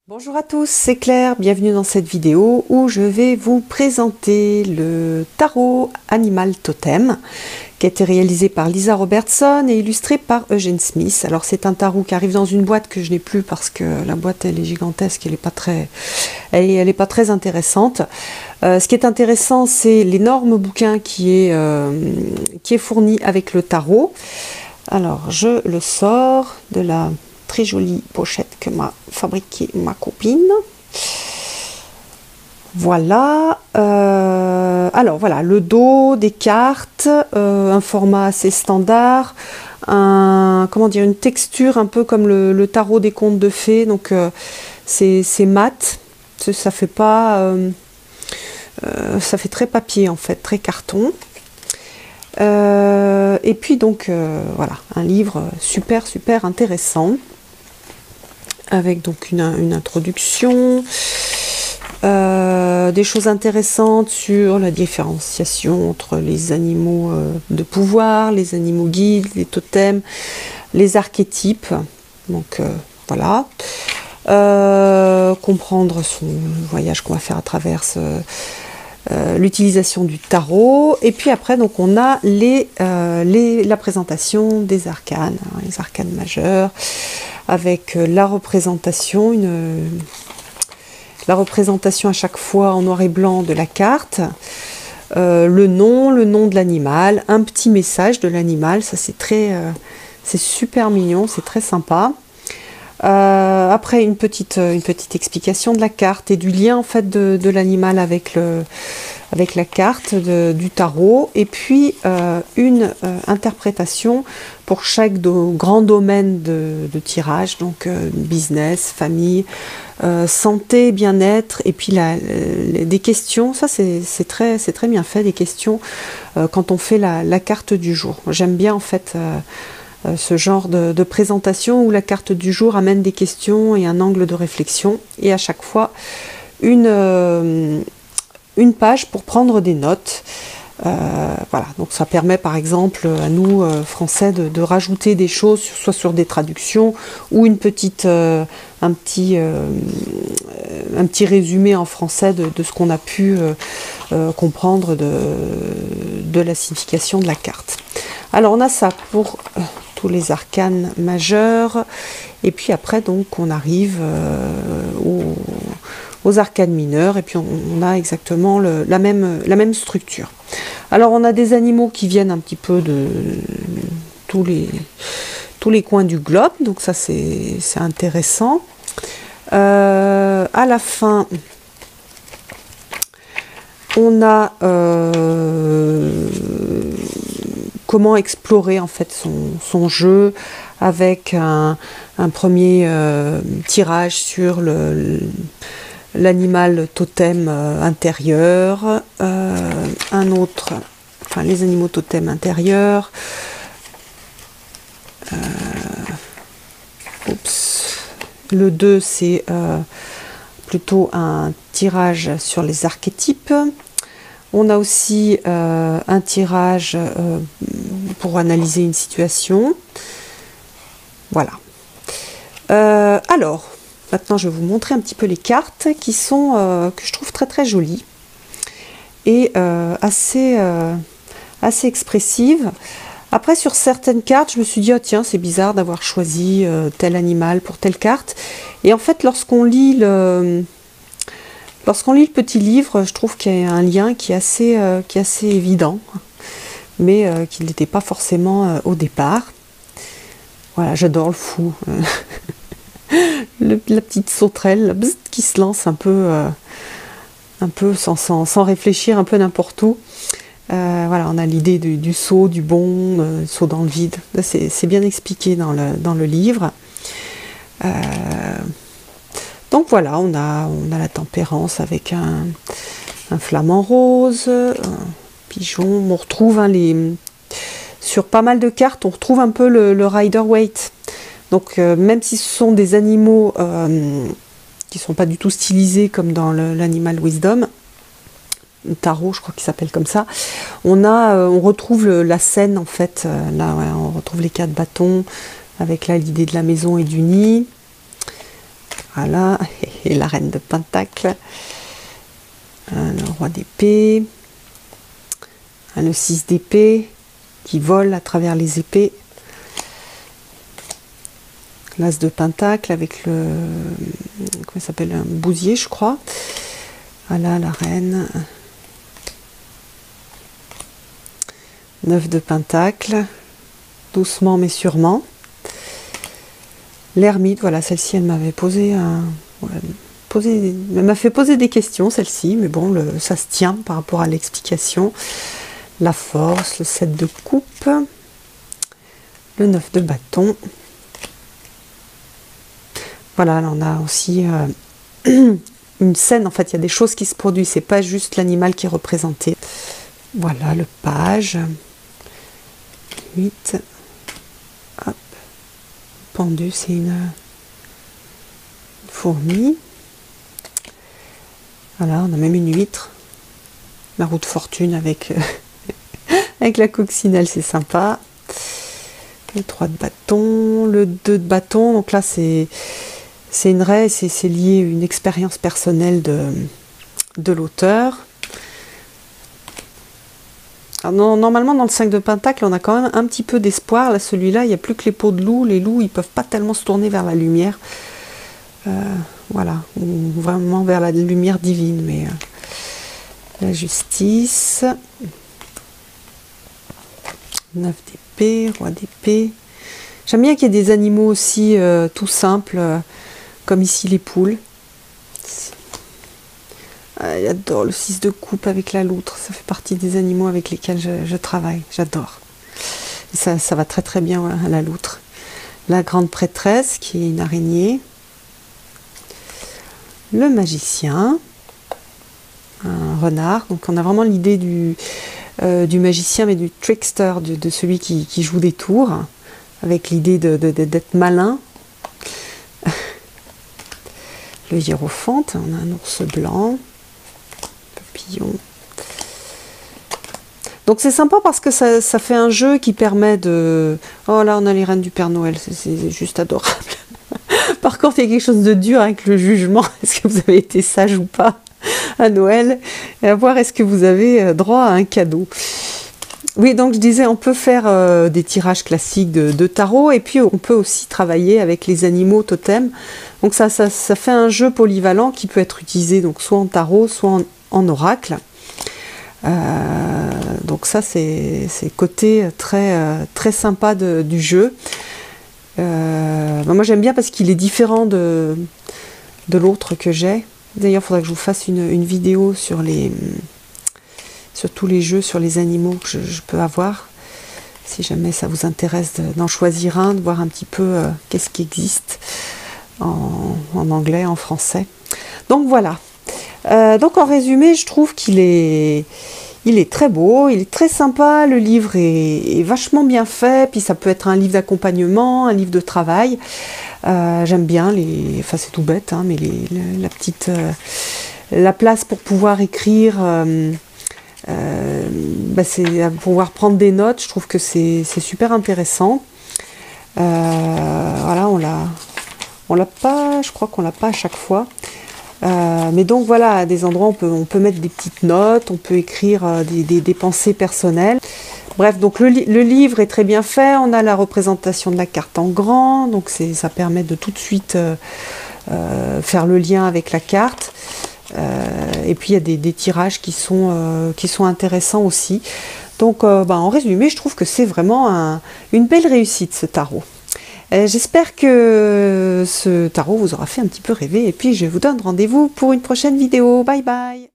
Bonjour à tous, c'est Claire, bienvenue dans cette vidéo où je vais vous présenter le tarot Animal Totem qui a été réalisé par Lisa Robertson et illustré par Eugene Smith. Alors c'est un tarot qui arrive dans une boîte que je n'ai plus parce que la boîte elle est gigantesque, elle n'est pas très intéressante. Ce qui est intéressant, c'est l'énorme bouquin qui est fourni avec le tarot. Alors je le sors de la très jolie pochette que m'a fabriquée ma copine. Voilà. Alors voilà, le dos, des cartes, un format assez standard, une texture un peu comme le tarot des contes de fées. Donc c'est mat, ça fait pas, ça fait très papier en fait, très carton. Et puis donc voilà, un livre super intéressant avec donc une introduction, des choses intéressantes sur la différenciation entre les animaux de pouvoir, les animaux guides, les totems, les archétypes. Donc voilà, comprendre le voyage qu'on va faire à travers l'utilisation du tarot. Et puis après donc on a la présentation des arcanes, hein, les arcanes majeurs, avec la représentation à chaque fois en noir et blanc de la carte, le nom de l'animal, un petit message de l'animal. Ça c'est super mignon, c'est très sympa. Après une petite explication de la carte et du lien en fait de l'animal avec la carte du tarot, et puis une interprétation pour chaque grand domaine de tirage, donc business, famille, santé, bien-être, et puis des questions. Ça c'est très bien fait, des questions quand on fait la carte du jour. J'aime bien en fait ce genre de présentation où la carte du jour amène des questions et un angle de réflexion, et à chaque fois une page pour prendre des notes. Voilà, donc ça permet par exemple à nous français de rajouter des choses, soit sur des traductions ou un petit résumé en français de ce qu'on a pu comprendre de la signification de la carte. Alors on a ça pour tous les arcanes majeurs, et puis après donc on arrive aux arcanes mineures, et puis on a exactement la même structure. Alors on a des animaux qui viennent un petit peu de tous les coins du globe, donc ça c'est intéressant. À la fin, on a comment explorer en fait son jeu, avec un premier tirage sur l'animal totem intérieur, un autre, les animaux totems intérieurs, le 2 c'est plutôt un tirage sur les archétypes. On a aussi un tirage pour analyser une situation. Voilà. Alors, maintenant je vais vous montrer un petit peu les cartes qui sont, que je trouve très jolies et assez expressives. Après, sur certaines cartes, je me suis dit, oh tiens, c'est bizarre d'avoir choisi tel animal pour telle carte. Et en fait, lorsqu'on lit le petit livre, je trouve qu'il y a un lien qui est assez évident, mais qui n'était pas forcément au départ. Voilà, j'adore le fou. La petite sauterelle qui se lance un peu sans réfléchir, un peu n'importe où. Voilà, on a l'idée du saut, du bond, saut dans le vide. C'est bien expliqué dans le livre. Donc voilà, on a la tempérance avec un flamant rose, un pigeon. On retrouve sur pas mal de cartes, on retrouve un peu le Rider-Waite. Donc même si ce sont des animaux qui ne sont pas du tout stylisés comme dans l'Animal Wisdom, le tarot je crois qu'il s'appelle comme ça, on retrouve la scène en fait, là ouais, on retrouve les 4 bâtons, avec là l'idée de la maison et du nid. Voilà, et la reine de Pentacle, le roi d'épée, le 6 d'épée qui vole à travers les épées, l'as de Pentacle avec le, comment ça s'appelle, un bousier je crois, voilà la reine, 9 de Pentacle, doucement mais sûrement, l'ermite, voilà celle-ci elle m'avait posé elle m'a fait poser des questions celle-ci, mais bon ça se tient par rapport à l'explication, la force, le 7 de coupe, le 9 de bâton, voilà là on a aussi une scène, en fait il y a des choses qui se produisent, c'est pas juste l'animal qui est représenté, voilà le page, 8, hop, pendu, c'est une fourmi, voilà, on a même une huître, la roue de fortune avec, avec la coccinelle, c'est sympa, le 3 de bâton, le 2 de bâton, donc là c'est une raie, c'est lié à une expérience personnelle de l'auteur. Normalement, dans le 5 de Pentacle, on a quand même un petit peu d'espoir. Là, celui-là, il n'y a plus que les peaux de loup. Les loups, ils ne peuvent pas tellement se tourner vers la lumière. Voilà, ou vraiment vers la lumière divine. Mais la justice. 9 d'épée, roi d'épée. J'aime bien qu'il y ait des animaux aussi tout simples, comme ici les poules. J'adore le 6 de coupe avec la loutre, ça fait partie des animaux avec lesquels je travaille, j'adore. Ça va très très bien à la loutre. La grande prêtresse qui est une araignée. Le magicien, un renard, donc on a vraiment l'idée du magicien mais du trickster, de celui qui joue des tours, avec l'idée d'être malin. Le hiérophante, on a un ours blanc. Papillon. Donc c'est sympa parce que ça fait un jeu qui permet de... Oh là on a les reines du Père Noël, c'est juste adorable. Par contre il y a quelque chose de dur avec le jugement, est-ce que vous avez été sage ou pas à Noël, et à voir est-ce que vous avez droit à un cadeau. Oui, donc je disais, on peut faire des tirages classiques de tarot, et puis on peut aussi travailler avec les animaux totems. Donc ça fait un jeu polyvalent qui peut être utilisé donc soit en tarot, soit en oracle. Donc ça, c'est côté très sympa du jeu. Moi j'aime bien parce qu'il est différent de l'autre que j'ai. D'ailleurs, il faudrait que je vous fasse une vidéo sur tous les jeux, sur les animaux que je peux avoir. Si jamais ça vous intéresse d'en choisir un, de voir un petit peu qu'est-ce qui existe en anglais, en français. Donc voilà. Donc en résumé, je trouve qu'il est très beau, il est très sympa, le livre est vachement bien fait, puis ça peut être un livre d'accompagnement, un livre de travail. J'aime bien enfin c'est tout bête, hein, mais la place pour pouvoir écrire, c'est à pouvoir prendre des notes, je trouve que c'est super intéressant. Voilà, on l'a pas, je crois qu'on l'a pas à chaque fois. Mais donc voilà, à des endroits on peut mettre des petites notes, on peut écrire des pensées personnelles. Bref, donc le livre est très bien fait, on a la représentation de la carte en grand, donc ça permet de tout de suite faire le lien avec la carte. Et puis il y a des tirages qui sont intéressants aussi. Donc en résumé, je trouve que c'est vraiment une belle réussite ce tarot. J'espère que ce tarot vous aura fait un petit peu rêver et puis je vous donne rendez-vous pour une prochaine vidéo. Bye bye!